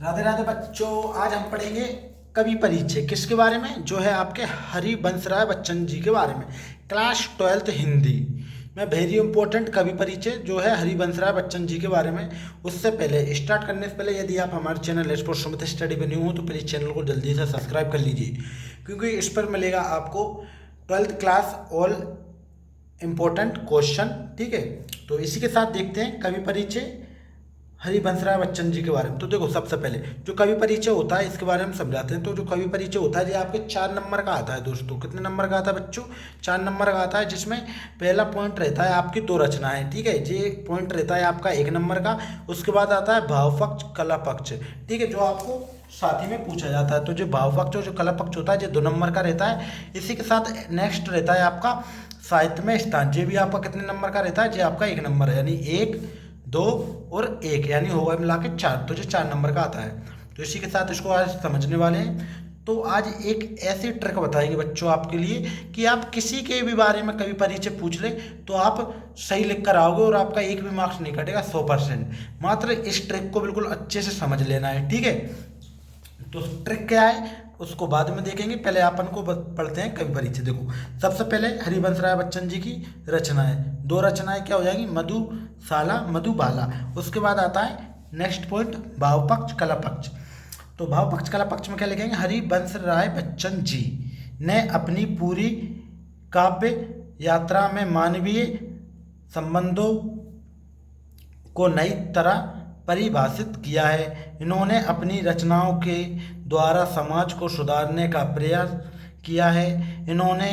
राधे राधे बच्चों, आज हम पढ़ेंगे कवि परिचय। किसके बारे में? जो है आपके हरिवंश राय बच्चन जी के बारे में। क्लास 12th हिंदी में वेरी इंपॉर्टेंट कवि परिचय जो है हरिवंश राय बच्चन जी के बारे में। उससे पहले स्टार्ट करने से पहले यदि आप हमारे channel let's for Sumit study पर न्यू हो तो प्लीज़ चैनल को जल्दी से सब्सक्राइब कर लीजिए, क्योंकि इस पर मिलेगा आपको 12th class all important question. ठीक है, तो इसी के साथ देखते हैं कवि परिचय हरिवंश राय बच्चन जी के बारे में। तो देखो, सबसे पहले जो कवि परिचय होता है इसके बारे में समझाते हैं। तो जो कवि परिचय होता है ये आपके 4 नंबर का आता है दोस्तों। कितने नंबर का आता है बच्चों? 4 नंबर का आता है, जिसमें पहला पॉइंट रहता है आपकी 2 रचनाएं। ठीक है, ये पॉइंट रहता है आपका 1 नंबर का। उसके बाद आता है भाव पक्ष कला पक्ष। ठीक है, जो आपको साथ ही में पूछा जाता है। तो जो भाव पक्ष और जो कला पक्ष होता है ये 2 नंबर का रहता है। इसी के साथ नेक्स्ट रहता है आपका साहित्य में स्थान। ये भी आपका कितने नंबर का रहता है? ये आपका 1 नंबर है, यानी 1, 2 और 1, यानी होगा मिला के 4। तो जो 4 नंबर का आता है। तो इसी के साथ इसको आज समझने वाले हैं। तो आज एक ऐसी ट्रिक बताएंगे बच्चों आपके लिए कि आप किसी के भी बारे में कवि परिचय पूछ ले तो आप सही लिख कर आओगे और आपका एक भी मार्क्स नहीं कटेगा, 100%। मात्र इस ट्रिक को बिल्कुल अच्छे से समझ लेना है। ठीक है, तो ट्रिक क्या है उसको बाद में देखेंगे, पहले अपन को पढ़ते हैं कवि परिचय। देखो, सबसे पहले हरिवंश राय बच्चन जी की रचनाएं, 2 रचनाएं क्या हो जाएंगी? मधुशाला, मधुबाला। उसके बाद आता है नेक्स्ट पॉइंट भाव पक्ष कला पक्ष। तो भाव पक्ष कला पक्ष में क्या लिखेंगे? हरिवंश राय बच्चन जी ने अपनी पूरी काव्य यात्रा में मानवीय संबंधों को नई तरह परिभाषित किया है। इन्होंने अपनी रचनाओं के द्वारा समाज को सुधारने का प्रयास किया है। इन्होंने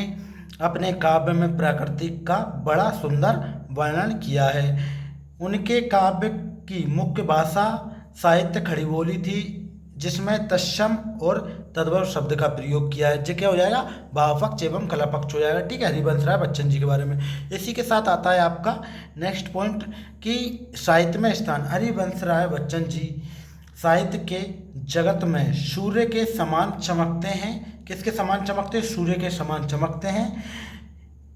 अपने काव्य में प्रकृति का बड़ा सुंदर वर्णन किया है। उनके काव्य की मुख्य भाषा साहित्य खड़ी बोली थी, जिसमें तत्सम और तद्भव शब्द का प्रयोग किया है। जो क्या हो जाएगा? भाव पक्ष एवं कला पक्ष हो जाएगा। ठीक है, हरिवंश राय बच्चन जी के बारे में। इसी के साथ आता है आपका नेक्स्ट पॉइंट कि साहित्य में स्थान। हरिवंश राय बच्चन जी साहित्य के जगत में सूर्य के समान चमकते हैं। किसके समान चमकते हैं? सूर्य के समान चमकते हैं।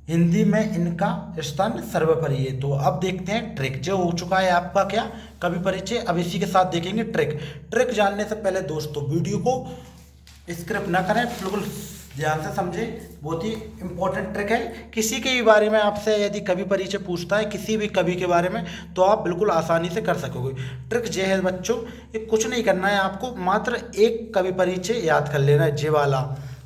हिंदी में इनका स्थान सर्वोपरि है। तो अब देखते हैं ट्रिक। जो हो चुका है आपका क्या कवि परिचय, अब इसी के साथ देखेंगे ट्रिक। ट्रिक जानने से पहले दोस्तों वीडियो को स्किप ना करें, बिल्कुल ध्यान से समझें। बहुत ही इंपॉर्टेंट ट्रिक है। किसी के भी बारे में आपसे यदि कवि परिचय पूछता है, किसी भी कवि के बारे में, तो आप बिल्कुल आसानी से कर सकोगे। ट्रिक ये है बच्चों, ये कुछ नहीं करना है आपको, मात्र एक कवि परिचय याद कर लेना है। जे वाला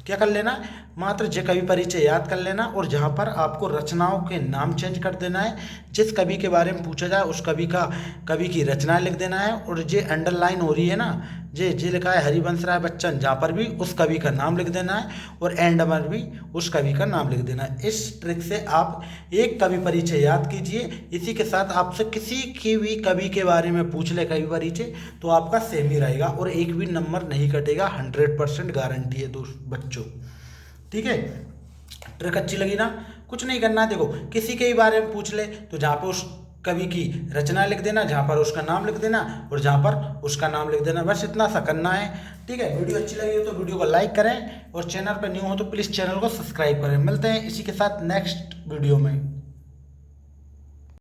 क्या कर लेना है? मात्र जे कवि परिचय याद कर लेना, और जहाँ पर आपको रचनाओं के नाम चेंज कर देना है। जिस कवि के बारे में पूछा जाए उस कवि की रचना लिख देना है। और जे अंडरलाइन हो रही है ना, जे लिखा है हरिवंश राय बच्चन, जहाँ पर भी उस कवि का नाम लिख देना है, और एंड पर भी उस कवि का नाम लिख देना है। इस ट्रिक से आप एक कवि परिचय याद कीजिए। इसी के साथ आपसे किसी की भी कवि के बारे में पूछ ले कवि परिचय तो आपका सेम ही रहेगा और एक भी नंबर नहीं कटेगा, 100% गारंटी है दोस्त बच्चों। ठीक है, ट्रिक अच्छी लगी ना? कुछ नहीं करना है। देखो, किसी के भी बारे में पूछ ले तो जहाँ पे उस कवि की रचना लिख देना, जहाँ पर उसका नाम लिख देना, और जहाँ पर उसका नाम लिख देना, बस इतना सा करना है। ठीक है, वीडियो अच्छी लगी हो तो वीडियो को लाइक करें, और चैनल पर न्यू हो तो प्लीज़ चैनल को सब्सक्राइब करें। मिलते हैं इसी के साथ नेक्स्ट वीडियो में।